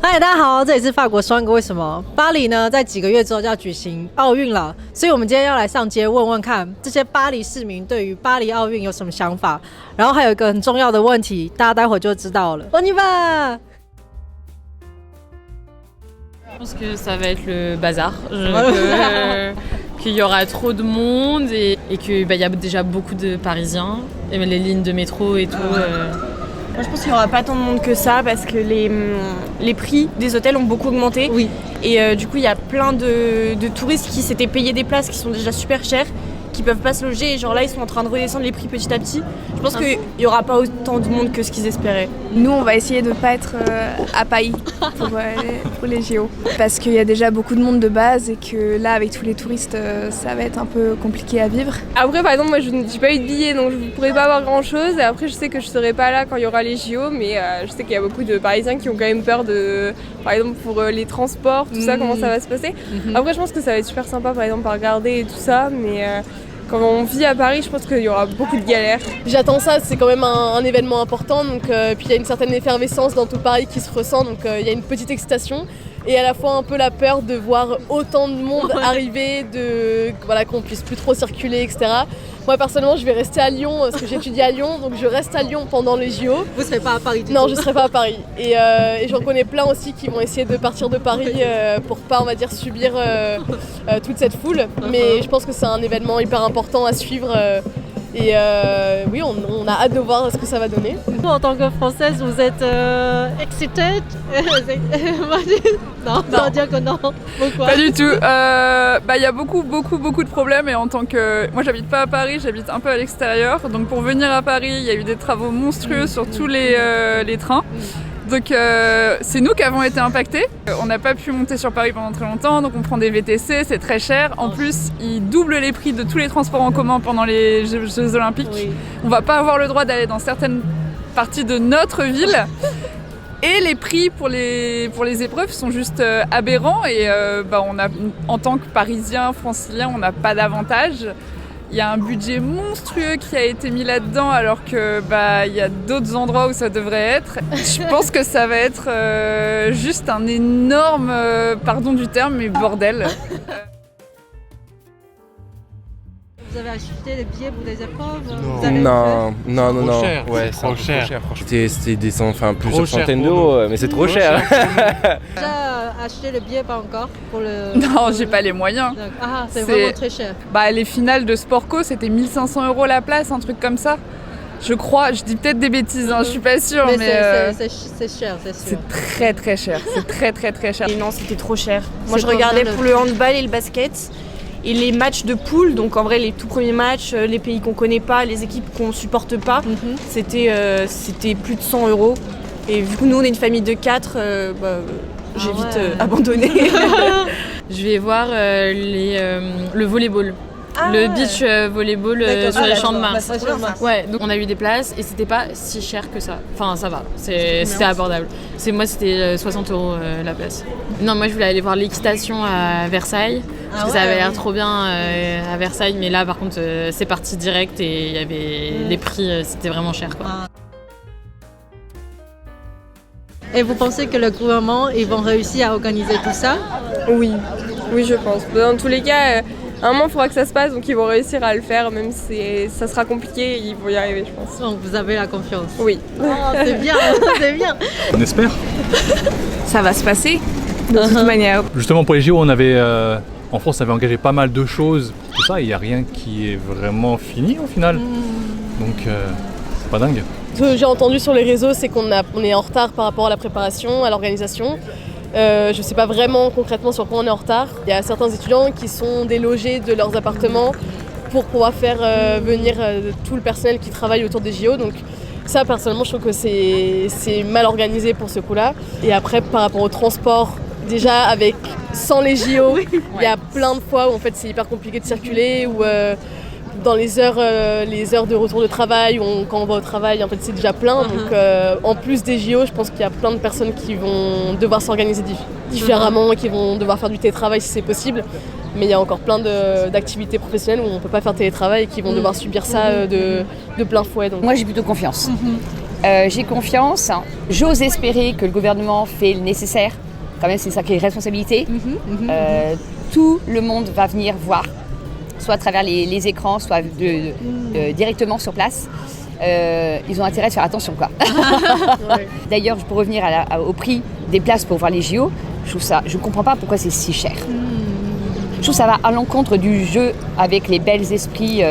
嗨，大家好，这里是法国双哥。为什么巴黎呢？在几个月之后就要举行奥运了，所以我们今天要来上街问问看，这些巴黎市民对于巴黎奥运有什么想法。然后还有一个很重要的问题，大家待会就知道了。On y va! Je pense que ça va être le bazar, qu'il y aura trop de monde et qu'il y a déjà beaucoup de Parisiens, et les lignes de métro et tout. Moi, je pense qu'il n'y aura pas tant de monde que ça parce que les prix des hôtels ont beaucoup augmenté. Oui. Et du coup, il y a plein de touristes qui s'étaient payés des places qui sont déjà super chères, qui peuvent pas se loger. Et genre là, ils sont en train de redescendre les prix petit à petit. Je pense qu'il n'y aura pas autant de monde que ce qu'ils espéraient. Nous, on va essayer de ne pas être à Paris pour les JO. Parce qu'il y a déjà beaucoup de monde de base et que là, avec tous les touristes, ça va être un peu compliqué à vivre. Après, par exemple, moi, je n'ai pas eu de billets, donc je ne pourrais pas avoir grand-chose. Et après, je sais que je ne serai pas là quand il y aura les JO, mais je sais qu'il y a beaucoup de Parisiens qui ont quand même peur de, par exemple, pour les transports, tout ça, comment ça va se passer. Après, je pense que ça va être super sympa, par exemple, à regarder et tout ça, mais... Quand on vit à Paris, je pense qu'il y aura beaucoup de galères. J'attends ça, c'est quand même un événement important, donc, puis il y a une certaine effervescence dans tout Paris qui se ressent, donc il y a une petite excitation et à la fois un peu la peur de voir autant de monde arriver, qu'on puisse plus trop circuler, etc. Moi personnellement, je vais rester à Lyon parce que j'étudie à Lyon, donc je reste à Lyon pendant les JO. Vous serez pas à Paris du Non, tout. je serai pas à Paris. Et j'en connais plein aussi qui vont essayer de partir de Paris pour pas, on va dire, subir toute cette foule. Mais je pense que c'est un événement hyper important à suivre. Oui, on a hâte de voir ce que ça va donner. Vous, en tant que Française, vous êtes excited? Non, on va dire que non. Pourquoi? Pas du tout. Il y a beaucoup de problèmes et en tant que... Moi, j'habite pas à Paris, j'habite un peu à l'extérieur. Donc pour venir à Paris, il y a eu des travaux monstrueux sur tous les trains. Donc c'est nous qui avons été impactés. On n'a pas pu monter sur Paris pendant très longtemps, donc on prend des VTC, c'est très cher. En plus, ils doublent les prix de tous les transports en commun pendant les Jeux Olympiques. Oui. On va pas avoir le droit d'aller dans certaines parties de notre ville. Et les prix pour les épreuves sont juste aberrants et on a, en tant que Parisiens, Franciliens, on n'a pas d'avantage. Il y a un budget monstrueux qui a été mis là-dedans alors que y a d'autres endroits où ça devrait être. Je pense que ça va être juste un énorme, pardon du terme, mais bordel. Vous avez acheté des billets pour des épreuves? Non. Cher. Ouais, c'est trop cher. C'était plusieurs cher centaines d'euros, mais c'est trop cher. Déjà acheté le billet, pas encore pour le... Non, j'ai pas les moyens. Ah, c'est vraiment très cher. Les finales de Sportco, c'était 1 500 € la place, un truc comme ça. Je crois, je dis peut-être des bêtises, je suis pas sûre, mais c'est cher, c'est sûr. C'est très très cher, c'est très cher. Et non, c'était trop cher. Moi, je regardais pour le handball et le basket. Et les matchs de poule, donc en vrai les tout premiers matchs, les pays qu'on connaît pas, les équipes qu'on supporte pas, c'était plus de 100 €. Et vu que nous on est une famille de 4, j'ai vite abandonné. Je vais voir le volleyball. Le beach volleyball sur les champs de Mars. Ouais, donc on a eu des places et c'était pas si cher que ça. Enfin, ça va, c'était abordable. Moi, c'était 60 € la place. Non, moi, je voulais aller voir l'équitation à Versailles. Parce que ça avait l'air trop bien à Versailles, mais là, par contre, c'est parti direct et il y avait les prix, c'était vraiment cher, quoi. Et vous pensez que le gouvernement, ils vont réussir à organiser tout ça? Oui, je pense. Dans tous les cas, à un moment, il faudra que ça se passe, donc ils vont réussir à le faire, même si ça sera compliqué, ils vont y arriver, je pense. Donc vous avez la confiance? Oui. Oh, c'est bien, c'est bien. On espère. Ça va se passer, de toute manière. Justement, pour les JO, en France, on avait engagé pas mal de choses. Tout ça, il n'y a rien qui est vraiment fini au final. Donc, c'est pas dingue. Ce que j'ai entendu sur les réseaux, c'est qu'on est en retard par rapport à la préparation, à l'organisation. Je ne sais pas vraiment concrètement sur quoi on est en retard. Il y a certains étudiants qui sont délogés de leurs appartements pour pouvoir faire venir tout le personnel qui travaille autour des JO. Donc ça, personnellement, je trouve que c'est mal organisé pour ce coup-là. Et après, par rapport au transport, déjà sans les JO, il y a plein de fois où en fait, c'est hyper compliqué de circuler, ou dans les heures de retour de travail, quand on va au travail, en fait, c'est déjà plein. Donc en plus des JO, je pense qu'il y a plein de personnes qui vont devoir s'organiser différemment, qui vont devoir faire du télétravail si c'est possible. Mais il y a encore plein d'activités professionnelles où on ne peut pas faire télétravail et qui vont devoir subir ça de plein fouet. Donc. Moi, j'ai plutôt confiance. J'ai confiance. J'ose espérer que le gouvernement fait le nécessaire. Quand même, c'est une sacrée responsabilité. Tout le monde va venir voir, soit à travers les écrans, soit directement sur place. Ils ont intérêt à faire attention, quoi. D'ailleurs, pour revenir au prix des places pour voir les JO, je ne comprends pas pourquoi c'est si cher. Je trouve que ça va à l'encontre du jeu avec les belles esprits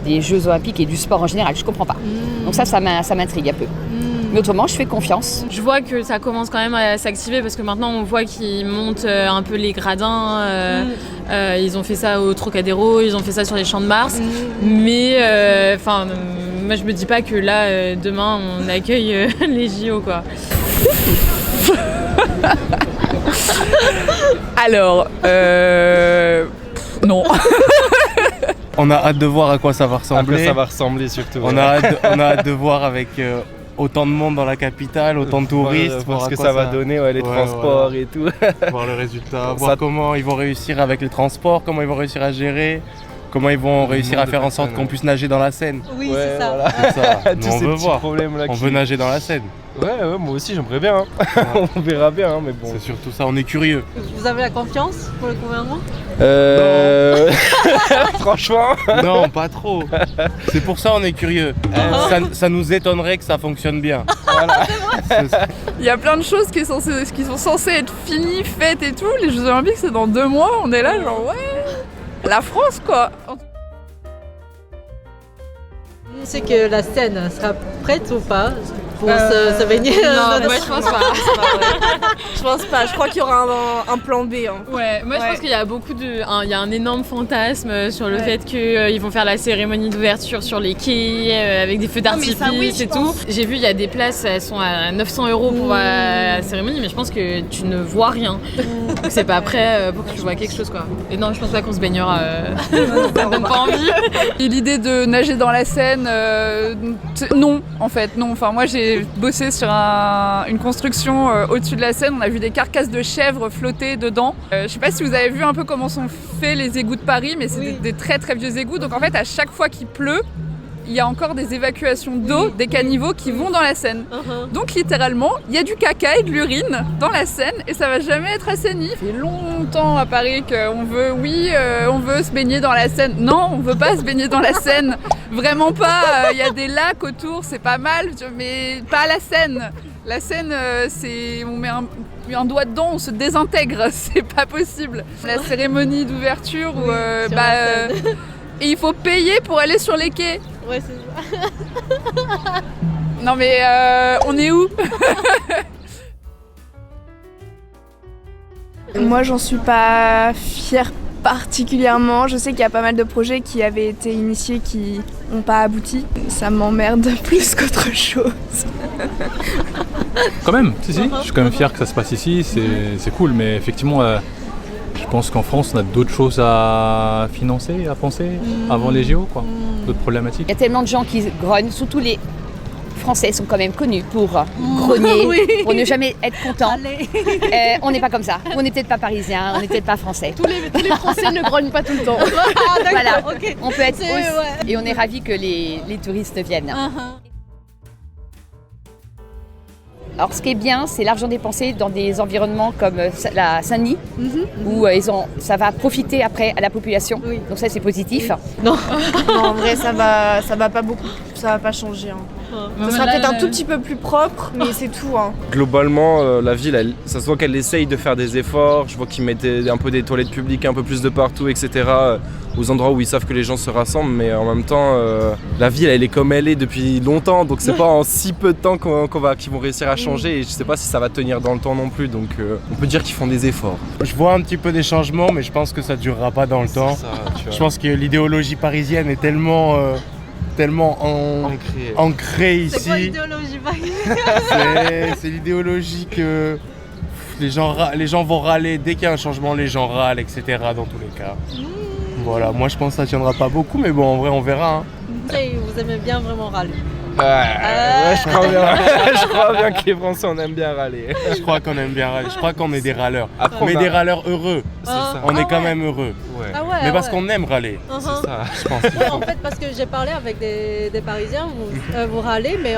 des Jeux Olympiques et du sport en général. Je ne comprends pas. Donc ça m'intrigue un peu. Mais autrement, je fais confiance. Je vois que ça commence quand même à s'activer parce que maintenant on voit qu'ils montent un peu les gradins. Ils ont fait ça au Trocadéro, ils ont fait ça sur les Champs de Mars. Mais moi je me dis pas que là demain on accueille les JO, quoi. Alors, non. On a hâte de voir à quoi ça va ressembler. À quoi ça va ressembler surtout. On a hâte de voir avec autant de monde dans la capitale, autant de touristes. Voir ce que ça va donner, les transports et tout. Voir le résultat, voir comment ils vont réussir avec les transports, comment ils vont réussir à gérer. Comment ils vont réussir à faire en sorte qu'on puisse nager dans la Seine. Oui, c'est ça. Voilà. C'est ça. Nous, on veut voir. Là, on veut nager dans la Seine. Ouais, moi aussi j'aimerais bien. On verra bien, mais bon. C'est surtout ça, on est curieux. Vous avez la confiance pour le gouvernement ? Franchement. Non, pas trop. C'est pour ça on est curieux. Ça nous étonnerait que ça fonctionne bien. Voilà. Il y a plein de choses qui sont censées être finies, faites et tout. Les Jeux Olympiques c'est dans 2 mois, on est là genre la France, quoi. C'est que la Seine sera prête ou pas pour se baigner? Non, moi je pense pas. Je pense pas, je crois qu'il y aura un plan B. Ouais, moi je pense qu'il y a il y a un énorme fantasme sur le fait qu'ils vont faire la cérémonie d'ouverture sur les quais avec des feux d'artifice et tout. J'ai vu, il y a des places, elles sont à 900 € pour voir la cérémonie, mais je pense que tu ne vois rien. Donc c'est pas prêt pour que tu vois quelque chose, quoi. Et non, je pense pas qu'on se baignera. Ça donne pas envie. Et l'idée de nager dans la Seine, non, en fait, non. Enfin, moi j'ai bossé sur une construction au-dessus de la Seine. On a vu des carcasses de chèvres flotter dedans. Je sais pas si vous avez vu un peu comment sont faits les égouts de Paris, mais c'est des très très vieux égouts. Donc en fait, à chaque fois qu'il pleut, il y a encore des évacuations d'eau, des caniveaux qui vont dans la Seine. Donc littéralement, il y a du caca et de l'urine dans la Seine et ça va jamais être assaini. Ça fait longtemps à Paris qu'on veut, on veut se baigner dans la Seine. Non, on veut pas se baigner dans la Seine. Vraiment pas. Il y a des lacs autour, c'est pas mal, mais pas la Seine. La Seine, on met un doigt dedans, on se désintègre. C'est pas possible. La cérémonie d'ouverture où et il faut payer pour aller sur les quais. Ouais, c'est ça. Non mais on est où? Moi j'en suis pas fière particulièrement. Je sais qu'il y a pas mal de projets qui avaient été initiés qui n'ont pas abouti. Ça m'emmerde plus qu'autre chose. Quand même, si. Je suis quand même fier que ça se passe ici, c'est cool, mais effectivement, je pense qu'en France, on a d'autres choses à financer, à penser avant les JO, quoi. D'autres problématiques. Il y a tellement de gens qui grognent, surtout les Français sont quand même connus pour grogner, pour ne jamais être contents. On n'est pas comme ça. On n'est peut-être pas parisiens, on n'est peut-être pas français. Tous les Français ne grognent pas tout le temps. Voilà, on peut être et on est ravis que les touristes viennent. Alors ce qui est bien, c'est l'argent dépensé dans des environnements comme la Saint-Denis, où ça va profiter après à la population. Donc ça c'est positif. Non, en vrai ça va pas beaucoup, ça va pas changer. Ça sera peut-être un tout petit peu plus propre, mais c'est tout. Globalement, la ville, ça se voit qu'elle essaye de faire des efforts. Je vois qu'ils mettent un peu des toilettes publiques un peu plus de partout, etc. Aux endroits où ils savent que les gens se rassemblent, mais en même temps, la ville, elle est comme elle est depuis longtemps, donc c'est pas en si peu de temps qu'ils vont réussir à changer, et je sais pas si ça va tenir dans le temps non plus, donc on peut dire qu'ils font des efforts. Je vois un petit peu des changements, mais je pense que ça durera pas dans le temps. Je pense que l'idéologie parisienne est tellement ancrée ici. C'est quoi l'idéologie parisienne? C'est l'idéologie que les gens vont râler, dès qu'il y a un changement, les gens râlent, etc. dans tous les cas. Voilà, moi je pense que ça tiendra pas beaucoup, mais bon, en vrai, on verra. Vous aimez bien vraiment râler? Ouais, je crois bien que les Français, on aime bien râler. Je crois qu'on aime bien râler, je crois qu'on est des râleurs. Mais des râleurs heureux. C'est ça. On est quand même heureux. Mais parce qu'on aime râler. C'est ça, je pense. En fait, parce que j'ai parlé avec des Parisiens, vous râlez, mais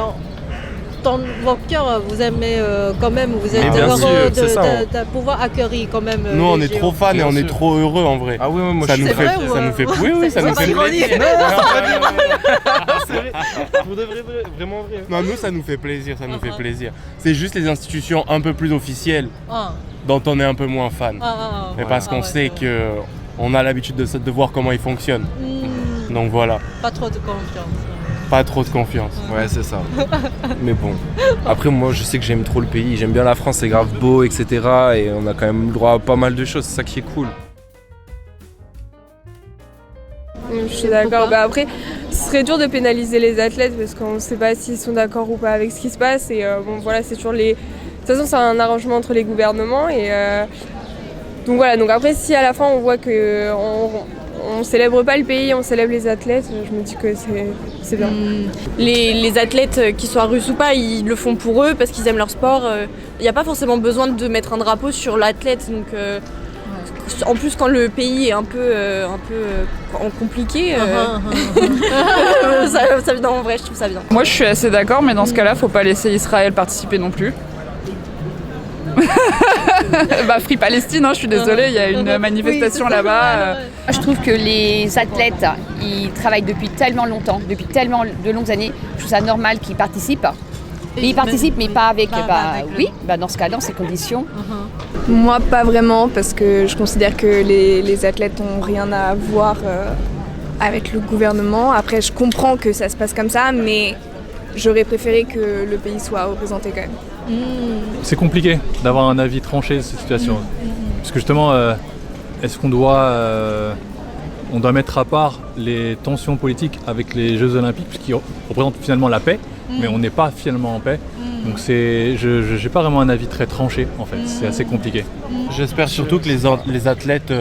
dans vos cœurs, vous aimez quand même, vous êtes bien heureux sûr, c'est ça, de pouvoir accueillir quand même. Nous, on les est JO. trop fans et on est trop heureux en vrai. Ah oui, moi ça je nous suis fait, vrai ou ça nous fait, oui, ça c'est nous pas fait ironique. plaisir. C'est vrai. Pour de vrai, vraiment vrai. Non, nous, ça nous fait plaisir, ça nous fait plaisir. C'est juste les institutions un peu plus officielles Ah, dont on est un peu moins fan. Mais parce qu'on sait que on a l'habitude de voir comment ils fonctionnent. Donc voilà, pas trop de confiance. pas trop de confiance. Ouais, c'est ça. Mais bon. Après, moi, je sais que j'aime trop le pays. J'aime bien la France, c'est grave beau, etc. Et on a quand même le droit à pas mal de choses. C'est ça qui est cool. Je suis d'accord. Bah après, ce serait dur de pénaliser les athlètes parce qu'on ne sait pas s'ils sont d'accord ou pas avec ce qui se passe. Et bon, voilà, c'est toujours les. De toute façon, c'est un arrangement entre les gouvernements. Et donc voilà. Donc après, si à la fin on voit que on célèbre pas le pays, on célèbre les athlètes, je me dis que c'est bien. Les athlètes, qu'ils soient russes ou pas, ils le font pour eux parce qu'ils aiment leur sport. Il n'y a pas forcément besoin de mettre un drapeau sur l'athlète. Donc, en plus, quand le pays est un peu compliqué, ça vient en vrai, je trouve ça bien. Moi je suis assez d'accord, mais dans ce cas-là, faut pas laisser Israël participer non plus. Bah Free Palestine, hein, je suis désolée, il y a une manifestation là-bas. Je trouve que les athlètes, ils travaillent depuis tellement longtemps, depuis tellement de longues années. Je trouve ça normal qu'ils participent. Mais ils participent, mais pas avec. Dans ce cas, dans ces conditions. Moi, pas vraiment, parce que je considère que les athlètes n'ont rien à voir avec le gouvernement. Après, je comprends que ça se passe comme ça, mais j'aurais préféré que le pays soit représenté quand même. C'est compliqué d'avoir un avis tranché de cette situation. Parce que justement, est-ce qu'on doit, on doit mettre à part les tensions politiques avec les Jeux Olympiques, qui représentent finalement la paix, mais on n'est pas finalement en paix. Donc je n'ai pas vraiment un avis très tranché en fait, c'est assez compliqué. J'espère surtout que les athlètes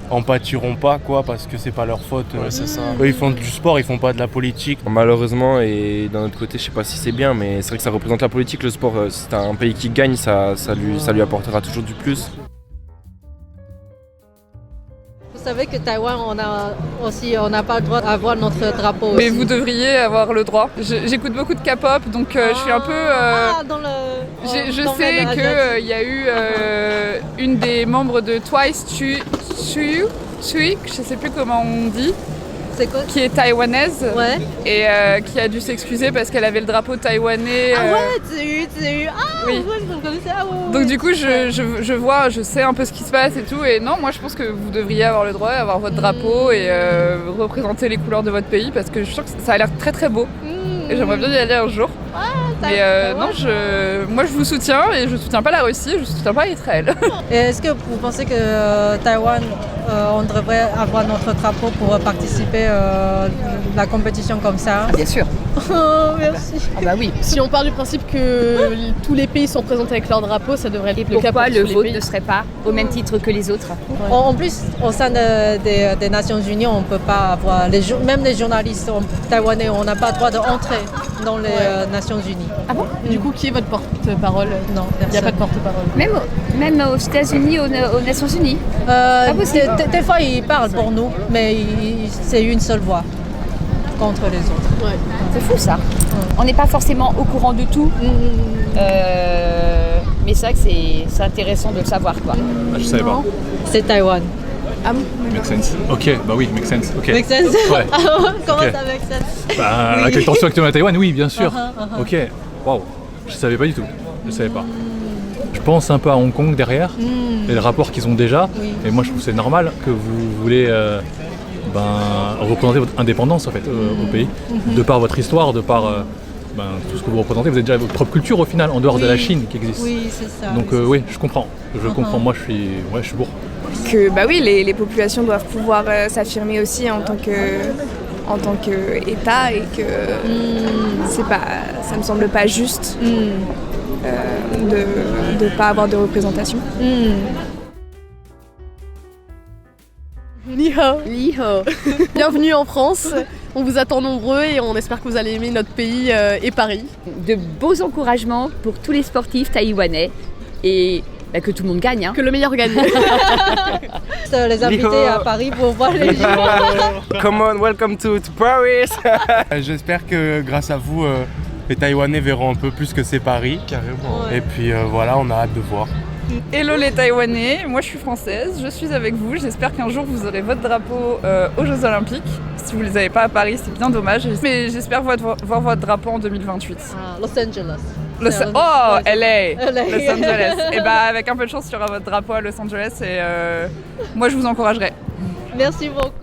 en pâtiront pas, quoi, parce que c'est pas leur faute. C'est ça. Eux, ils font du sport, ils font pas de la politique. Malheureusement, et d'un autre côté, je sais pas si c'est bien, mais c'est vrai que ça représente la politique. Le sport, si t'as un pays qui gagne, ça lui apportera toujours du plus. Vous savez que Taïwan, on n'a pas le droit d'avoir notre drapeau. Mais aussi. vous devriez avoir le droit. J'écoute beaucoup de K-pop, donc je suis un peu. Je sais qu'il y a eu une des membres de Twice, Tsuyu, je sais plus comment on dit, qui est taïwanaise et qui a dû s'excuser parce qu'elle avait le drapeau taïwanais. Tsuyu. Oui. Vous connaissez, Donc du coup, je sais un peu ce qui se passe et tout. Et non, moi je pense que vous devriez avoir le droit d'avoir votre drapeau et représenter les couleurs de votre pays parce que je sens que ça a l'air très très beau. Et j'aimerais bien y aller un jour. Mais non, moi je vous soutiens et je soutiens pas la Russie, je soutiens pas Israël. Et est-ce que vous pensez que Taïwan, on devrait avoir notre drapeau pour participer à la compétition comme ça? Bien sûr. Merci. Ah bah oui. Si on part du principe que tous les pays sont représentés avec leur drapeau, ça devrait être le cas pour Pourquoi tous le les vote pays. ne serait pas au même titre que les autres? En plus, au sein des Nations Unies, on ne peut pas avoir, même les journalistes taïwanais, on n'a pas le droit d'entrer dans les Nations Unies. Ah bon? Du coup, qui est votre porte-parole? Non, il n'y a pas de porte-parole. Même aux États-Unis, aux Nations Unies? Des fois, ils parlent pour nous, mais c'est une seule voix contre les autres. Ouais. C'est fou ça. On n'est pas forcément au courant de tout, mais c'est vrai que c'est intéressant de le savoir, quoi. Ah, je savais pas. C'est Taïwan. Ah bon? Make sense. Ok, bah oui, make sense. Ok. Make sense? Ouais. Comment Ok. ça make sense? Bah, avec les tensions actuelles à Taïwan, oui, bien sûr. Ok. Waouh. Je savais pas du tout. Je savais pas. Je pense un peu à Hong Kong derrière et le rapport qu'ils ont déjà. Et moi, je trouve que c'est normal que vous voulez représenter votre indépendance en fait au pays, de par votre histoire, de par tout ce que vous représentez. Vous avez déjà votre propre culture au final, en dehors de la Chine qui existe. Oui, c'est ça. Donc oui, je comprends. Je comprends. Moi, je suis pour. Que bah oui, les populations doivent pouvoir s'affirmer aussi en tant que État et que ça me semble pas juste de pas avoir de représentation. Ni hao. Bienvenue en France. On vous attend nombreux et on espère que vous allez aimer notre pays et Paris. De beaux encouragements pour tous les sportifs taïwanais et que tout le monde gagne. Hein. Que le meilleur gagne. Les inviter à Paris pour voir les JO. Come on, welcome to Paris. J'espère que grâce à vous, les Taïwanais verront un peu plus que c'est Paris. Carrément. Et puis voilà, on a hâte de voir. Hello les Taïwanais, moi je suis française, je suis avec vous. J'espère qu'un jour vous aurez votre drapeau aux Jeux Olympiques. Si vous ne les avez pas à Paris, c'est bien dommage. Mais j'espère voir votre drapeau en 2028. Los Angeles. Oh, LA. LA. Los Angeles. Et bah avec un peu de chance, il y aura votre drapeau à Los Angeles et moi je vous encouragerai. Merci beaucoup.